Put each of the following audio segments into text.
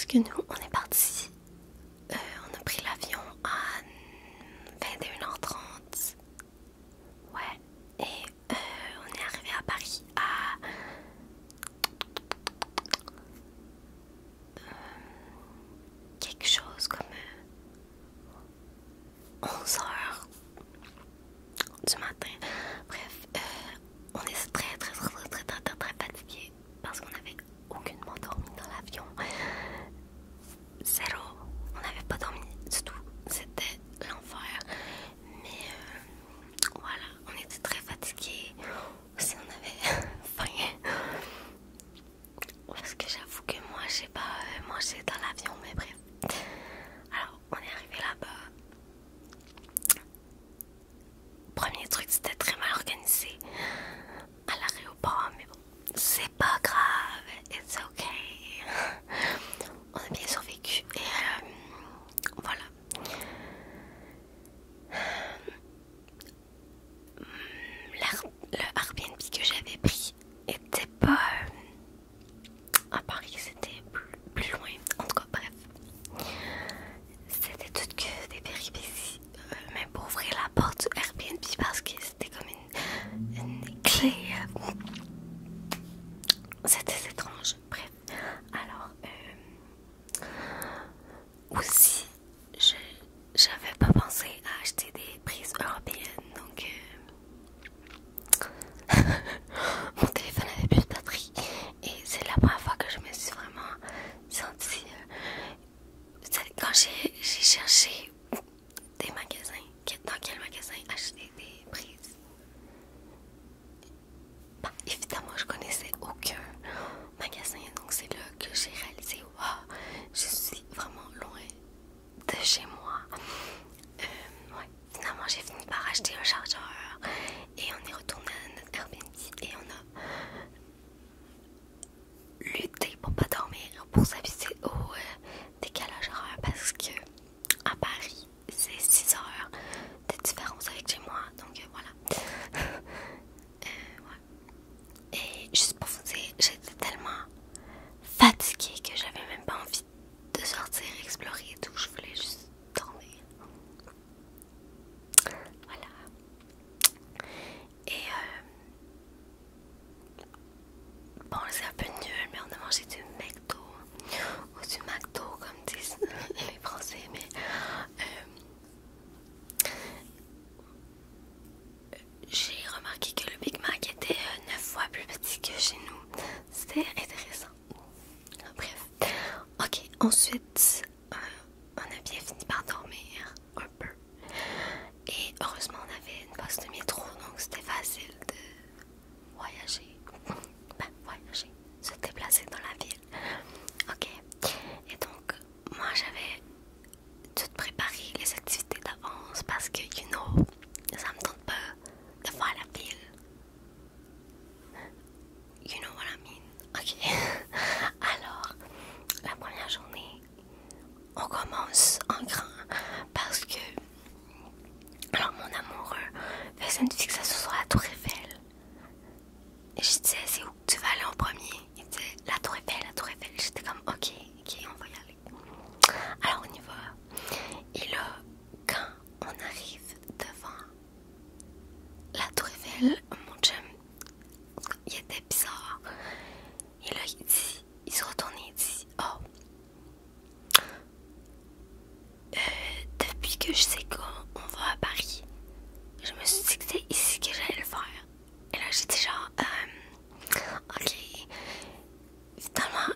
que nous, on est parti. On a pris l'avion à 21h30. Ouais. Et on est arrivé à Paris à quelque chose comme 11h du matin. Bref, on est très fatigué parce qu'on n'avait aucunement dormi dans l'avion. Zéro. On n'avait pas dormi du tout. C'était l'enfer. Mais voilà, on était très fatigués. Aussi, on avait faim. Parce que j'avoue que moi, j'ai pas mangé dans l'avion, mais bref. Alors, on est arrivé là-bas. Premier truc, c'était très mal organisé à l'aéroport, mais bon, c'est pas grave, it's okay. On a bien survécu et voilà. Le Airbnb que j'avais pris était pas à Paris, c'était plus loin. En tout cas, bref, c'était tout que des péripéties. Même pour ouvrir la porte du Airbnb parce que c'était comme une clé. C'était étrange. Bref, alors aussi, j'avais pas pensé à acheter des prises européennes, donc mon téléphone avait plus de batterie et c'est la première fois que je me suis vraiment sentie quand j'ai cherché des magasins, dans quel magasin acheter des prises. Bah, évidemment je connaissais aucun magasin, donc c'est là que j'ai réalisé wow, je suis vraiment loin de chez moi. Ouais, finalement j'ai fini par acheter un chargeur et on est retourné à notre Airbnb et on a lutté pour pas dormir, pour s'habituer au décalage horaire parce que à Paris c'est 6 heures de différence avec chez moi, donc voilà. Ouais. Et juste pour vous dire, j'étais tellement fatiguée que j'avais même pas envie de sortir, explorer et tout, je voulais juste dormir. Voilà. Et bon, c'est un peu nul, mais on a mangé du McDo ou du McDo comme disent les Français, mais j'ai remarqué que le Big Mac était 9 fois plus petit que chez nous. C'était intéressant. Bref, ok, ensuite on a bien fini par dormir un peu et heureusement on avait une poste de métro, donc c'était facile de voyager, se déplacer dans la ville. Ok, et donc moi j'avais tout préparé les activités d'avance parce que ça me tente pas de faire la ville. You know what I mean? Ok. Alors, la première journée, on commence en grand parce que alors mon amoureux faisait une fixation sur la tour Eiffel. Et je disais, c'est où tu vas aller en premier? Il disait, la tour Eiffel, la tour Eiffel. J'étais comme, ok, on va y aller. Alors on y va. Et là, quand on arrive devant la tour Eiffel, mon chum, il était bizarre. Et là, il se retourne et il dit, oh, depuis que je sais qu'on va à Paris, je me suis dit que c'était ici que j'allais le faire. Et là, j'étais genre, ok. Finalement,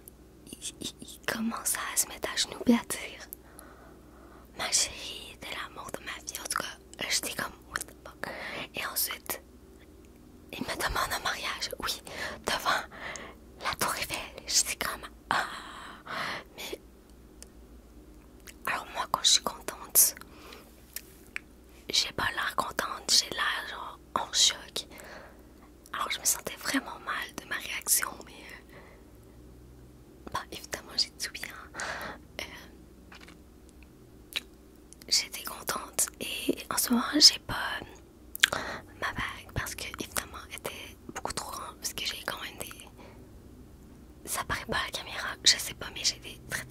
il commence à se mettre à genoux et à dire, ma chérie, t'es l'amour de ma vie. En tout cas, là, j'étais comme, what the fuck. Et ensuite, il me demande un mariage, oui, devant la tour Eiffel. J'étais comme, ah. Mais, alors moi, quand je suis contente, j'ai pas l'air contente, j'ai l'air genre en choc. Alors je me sentais vraiment mal de ma réaction, mais bah, évidemment j'ai dit oui. J'étais contente et en ce moment j'ai pas ma bague parce que évidemment elle était beaucoup trop grande parce que j'ai quand même des... Ça paraît pas à la caméra, je sais pas, mais j'ai des très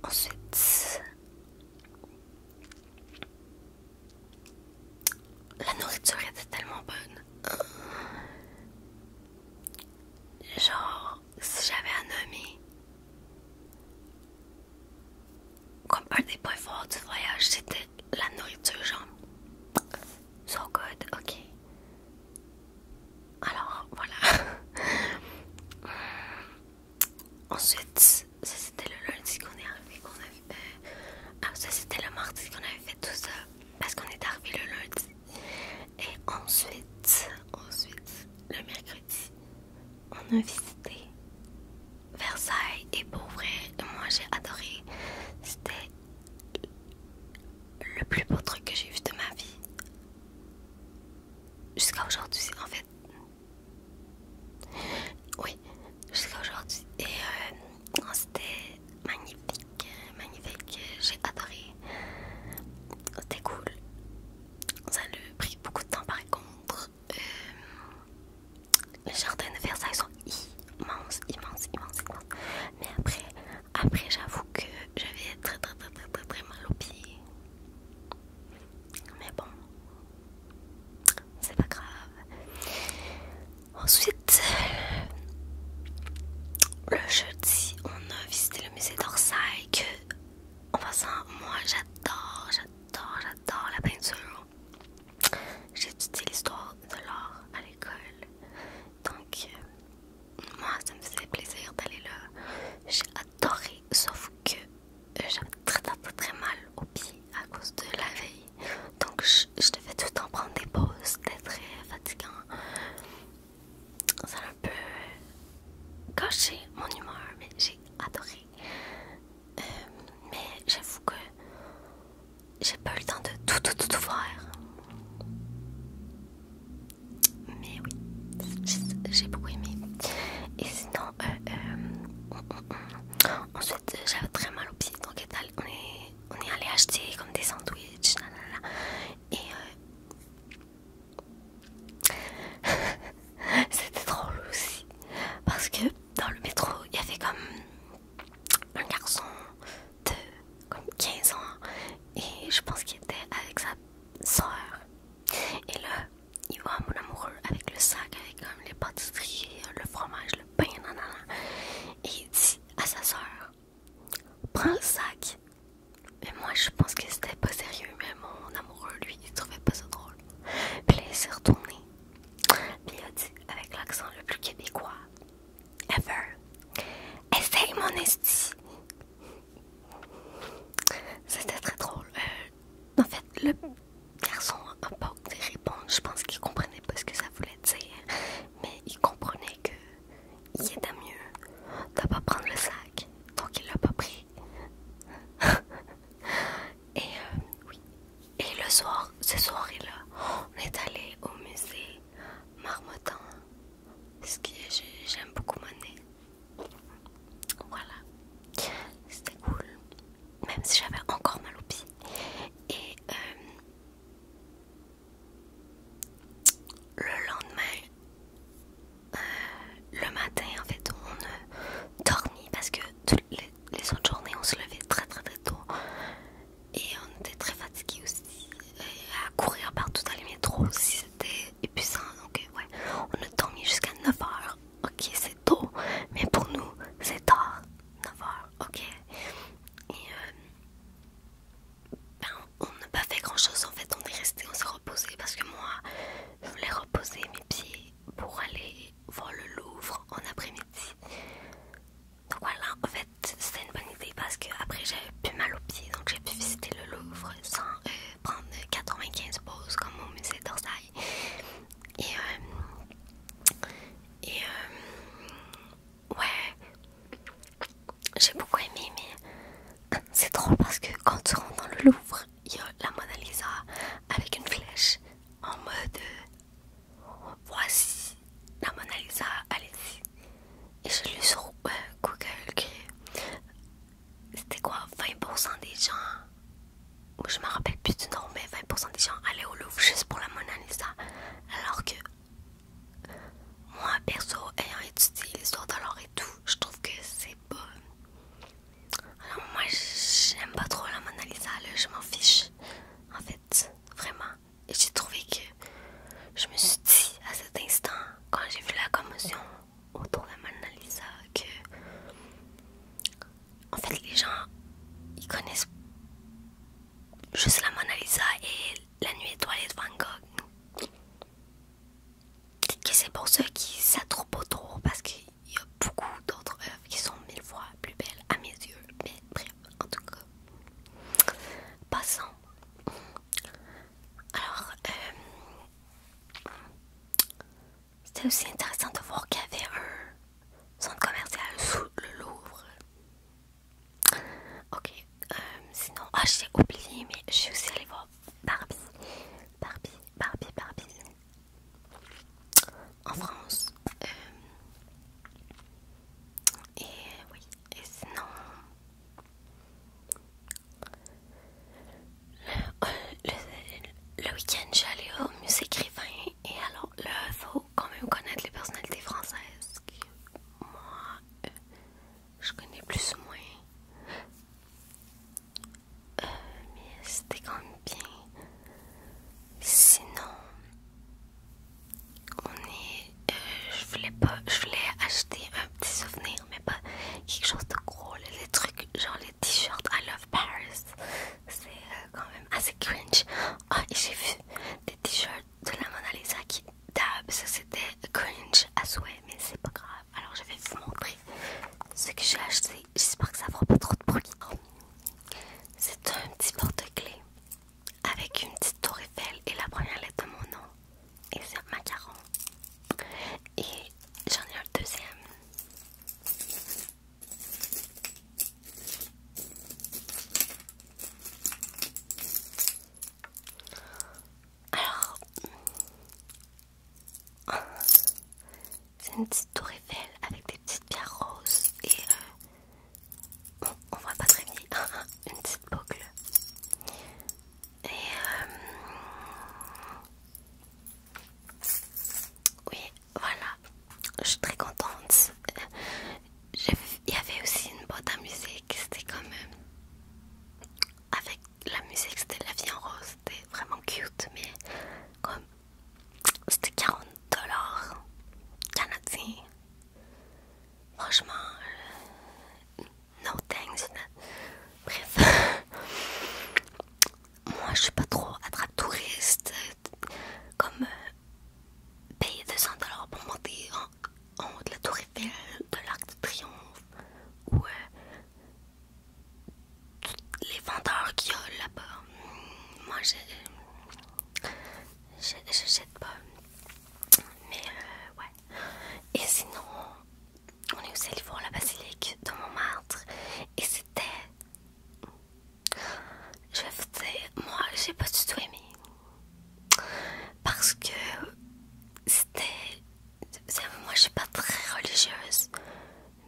Ensuite, la nourriture était tellement bonne. Genre, si j'avais à nommer comme un des points forts du voyage, c'était la nourriture, genre. So good, ok. Alors, voilà. Ensuite, ça c'était le lundi qu'on est arrivé, ça c'était le mardi qu'on avait fait tout ça, parce qu'on est arrivé le lundi. Et ensuite, le mercredi, on a visité Versailles, et pour vrai, moi j'ai adoré. C'était le plus beau truc que j'ai vu de ma vie. Jusqu'à aujourd'hui, en fait. Oui, jusqu'à aujourd'hui. Et c'était magnifique, magnifique. J'ai adoré. C'était cool. Ça a pris beaucoup de temps par contre. Les jardins de Versailles sont immenses, immenses, immenses, immenses. Mais après j'avoue que j'avais très mal aux pieds. Mais bon, c'est pas grave. Ensuite, le jeudi, on a visité le musée d'Orsay que, en passant, moi j'adore la peinture. J'ai étudié l'histoire de l'art à l'école. Donc, moi ça me faisait plaisir d'aller là. J'ai adoré, sauf que j'avais très mal aux pieds à cause de la veille. Donc je devais tout le temps prendre des pauses. C'était très fatigant. Ça a un peu gâché mon humeur, mais j'ai adoré. Mais j'avoue que j'ai pas eu le temps de tout faire. Mais oui, j'ai beaucoup aimé. Et sinon, ensuite j'avais très mal aux pieds, donc on est allé acheter comme des sandwichs, et c'était drôle aussi parce que dans le métro il y avait comme un garçon de comme 15 ans, et je pense qu'il était avec sa soeur. Et là il voit mon amoureux avec le sac avec comme les pâtisseries, le fromage, le pain, et il dit à sa soeur: prends le sac. Mais moi je pense que c'était pas sérieux, mais mon amoureux lui il trouvait pas ça drôle. Puis là il s'est retourné, puis il a dit avec l'accent le plus québécois ever: essaye mon esti. C'était très drôle. En fait, le garçon a pas osé répondre. Je pense qu'il comprenait pas ce que ça voulait dire, mais il comprenait que il était mieux de pas prendre le sac, donc il l'a pas pris. Et oui. Et le soir, ce soir-là, on est allé au musée Marmottan, parce que j'aime beaucoup Monet. Voilà, c'était cool, même si j'avais encore mal aux pieds. Et le lendemain, le matin, en fait, on a dormi parce que toutes les autres journées, on se levait très tôt. Et on était très fatigués aussi. À courir partout dans les métros aussi, c'était épuisant. Donc, ouais, on a dormi jusqu'à 9h. Ok, c'est tôt, mais pour nous, c'est tard. 9h, ok. Et ben, on n'a pas fait grand chose en fait. On est resté, on s'est reposé parce que moi, je voulais reposer mes pieds pour aller voir le Louvre en après-midi. Donc voilà, en fait, c'était une bonne idée parce que après j'avais plus mal aux pieds, donc j'ai pu visiter le Louvre sans prendre 95 pauses comme au musée d'Orsay. Et ouais, j'ai beaucoup aimé, mais c'est drôle parce que quand tu rentres dans le Louvre, il y a la Mona Lisa avec une flèche en mode voici la Mona Lisa, allez-y. Et j'ai lu sur Google que c'était quoi, 20% des gens, je me rappelle plus du nom, mais 20% des gens allaient au Louvre juste pour la Mona Lisa. Alors que moi, perso, ayant étudié l'histoire de l'art et tout, je trouve que c'est pas... Alors moi, trouvais aussi intéressant de voir qu'il y avait un centre commercial sous le Louvre. Ok, sinon, j'ai oublié, mais je suis aussi allée voir Barbie. Barbie. En France. Et oui, et sinon, le week-end, j'allais au musée Grévin. Et alors là, il faut quand même connaître les personnalités françaises. Que moi, je connais plus ou moins. Mais c'était quand même bien. Sinon, je voulais acheter un petit souvenir, mais pas quelque chose de gros. Là, les trucs, genre les t-shirts I Love Paris, c'est quand même assez cringe. Ah, et j'ai vu des t-shirts de la Mona Lisa qui dab, ça c'était cringe à souhait, mais c'est pas grave. Alors je vais vous montrer ce que j'ai acheté. J'espère que ça fera pas trop de bruit. C'est un petit porte-clés avec une petite tour Eiffel et la première lettre de mon nom. Et c'est un macaron. Et j'en ai un deuxième. Alors, c'est une petite tour Eiffel avec des petites pierres roses et on voit pas très bien, une petite boucle. Et oui, voilà, je suis très contente. Il y avait aussi une boîte à musique, c'était comme avec la musique, c'était La Vie en Rose, c'était vraiment cute, mais comme c'était 40$ canadiens. Franchement, no thanks. Bref, moi je suis pas trop attrape touriste, comme payer 200$ pour monter en haut de la tour Eiffel, de l'Arc de Triomphe, ou les vendeurs qu'il y a là-bas. Moi je jette pas. Mais ouais. Et sinon, on est aussi allé voir la basilique de Montmartre. Et c'était... Je vais vous dire, moi j'ai pas du tout aimé. Parce que c'était... Moi je suis pas très religieuse.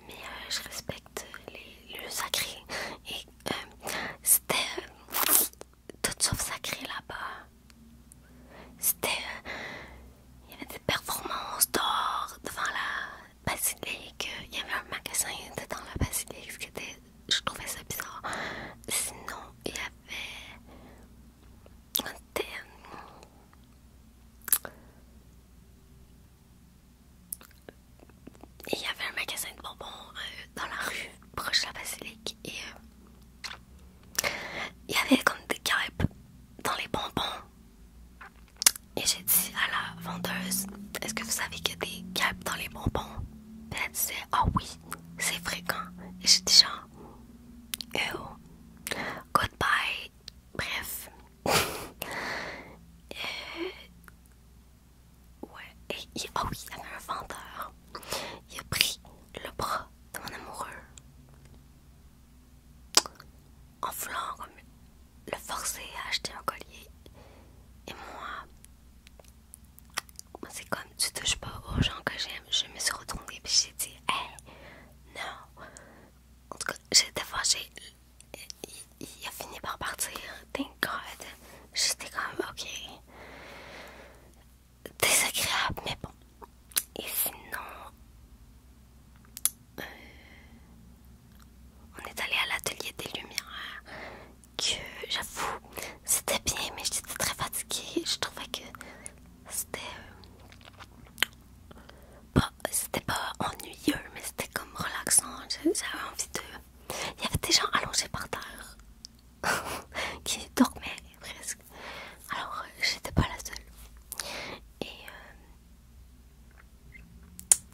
Mais je respecte les lieux sacrés. Et c'était tout sauf sacré là-bas. C'était... il y avait des performances d'or devant la basilique. Il y avait un magasin dans la basilique, ce qui était... je trouvais ça bizarre. Sinon, il y avait un thème. Il y avait un magasin de bonbons dans la rue, proche de la basilique. Et il y avait comme des crêpes dans les bonbons. Et j'ai dit à la vendeuse, est-ce que vous savez qu'il y a des crêpes dans les bonbons? Puis elle disait, ah oui, c'est fréquent. Et j'ai dit genre, ew, goodbye. Bref. Ouais. Et ah oui, il y avait un vendeur. Il a pris le bras de mon amoureux en voulant comme le forcer à acheter un collier. Et moi, c'est comme tu touches pas aux gens que j'aime. Je me suis retournée puis j'ai dit hey, non. En tout cas, j'étais fâchée. Il a fini par partir. Thank God. J'étais comme ok. Désagréable, mais bon. Et sinon, on est allé à l'atelier des Lumières. Que j'avoue, c'était bien, mais j'étais très fatiguée. Je trouvais que c'était pas ennuyeux, mais c'était comme relaxant. J'avais envie de... il y avait des gens allongés par terre qui dormaient presque. Alors j'étais pas la seule.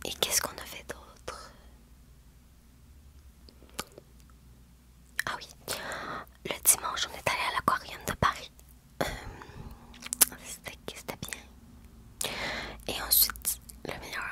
Et qu'est-ce qu'on a fait d'autre? Ah oui, le dimanche on est allé à l'aquarium de Paris. C'était bien. Et ensuite, le meilleur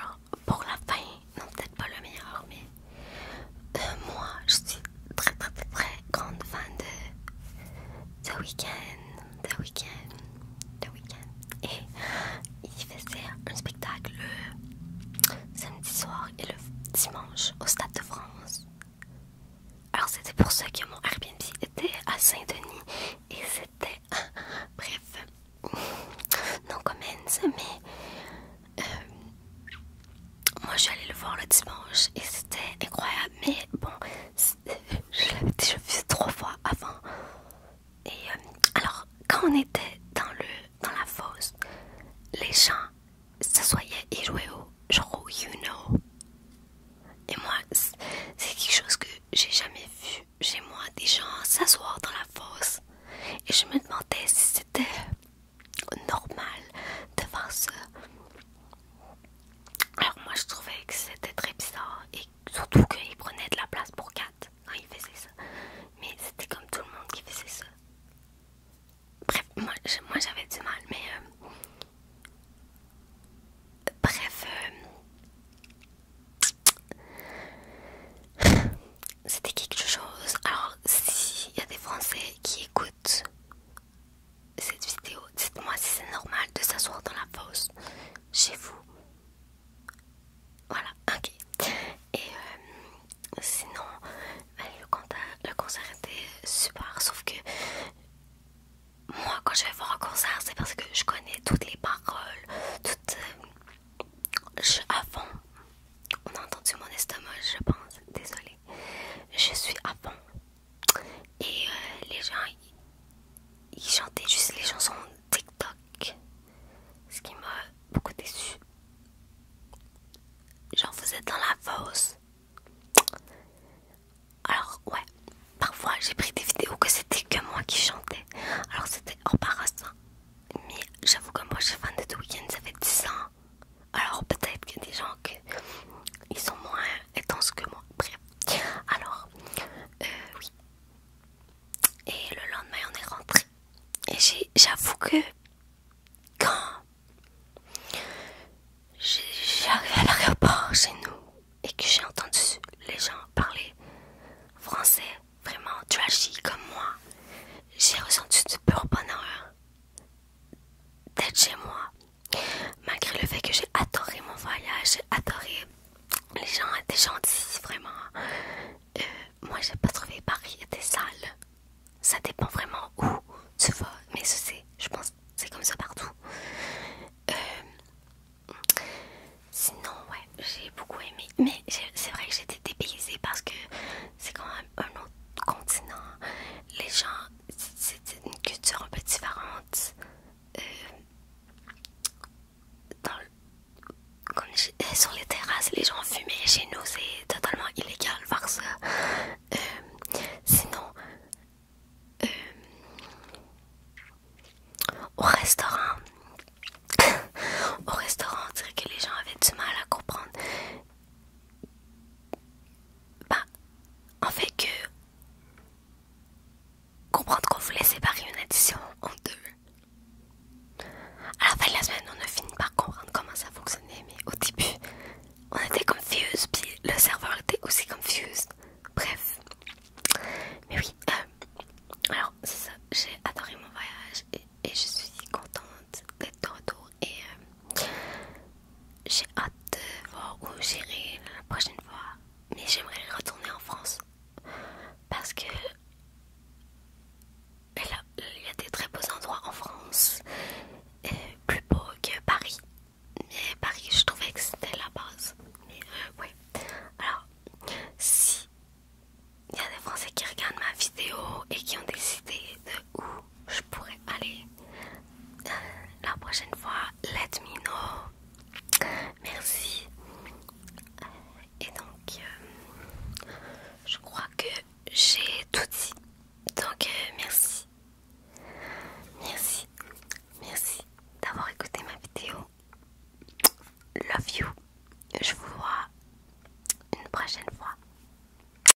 Alors c'était pour ça que mon Airbnb était à Saint-Denis et c'était bref, no comments, mais moi je suis allée le voir le dimanche et c'était incroyable, mais bon, je l'avais déjà vu 3 fois avant. Et alors quand on était dans la fosse, les gens s'assoyaient et jouaient au genre au You Know. Et moi, c'est quelque chose que j'ai jamais vu chez moi, des gens s'asseoir dans la fosse. Et je me demandais si c'était normal de faire ça. Alors moi, je trouvais que c'était très bizarre. Et surtout qu'ils prenaient de la place pour 4 quand ils faisaient ça. Mais c'était comme tout le monde qui faisait ça. Bref, moi j'avais du mal, mais bref, c'était quelque chose. Alors, s'il y a des Français qui écoutent cette vidéo, dites-moi si c'est normal de s'asseoir dans la fosse chez vous. Voilà, ok. Et sinon, le concert était super, sauf que moi, quand je vais voir un concert, c'est parce que je connais toutes les paroles, toutes. Je suis à fond. On a entendu mon estomac, je pense. Désolée. Je suis à fond. Et les gens, ils chantaient juste les chansons TikTok. Ce qui m'a beaucoup déçue. Genre, vous êtes dans la fosse. Alors, ouais. Parfois, j'ai pris des vidéos que c'était que moi qui chantais. Alors, c'était embarrassant. Mais j'avoue que moi, je suis fan de The Weeknd, ça fait 10 ans. Alors, peut-être qu'il y a des gens qui sont moins intenses que moi. Bref. Alors, oui. Et le lendemain, on est rentré. Et j'avoue que quand j'arrive à l'aéroport chez nous et que j'ai entendu les gens parler français vraiment trashy comme moi, j'ai ressenti du pur bonheur d'être chez moi. Malgré le fait que j'ai adoré mon voyage, j'ai adoré, les gens étaient gentils, vraiment. Moi j'ai pas trouvé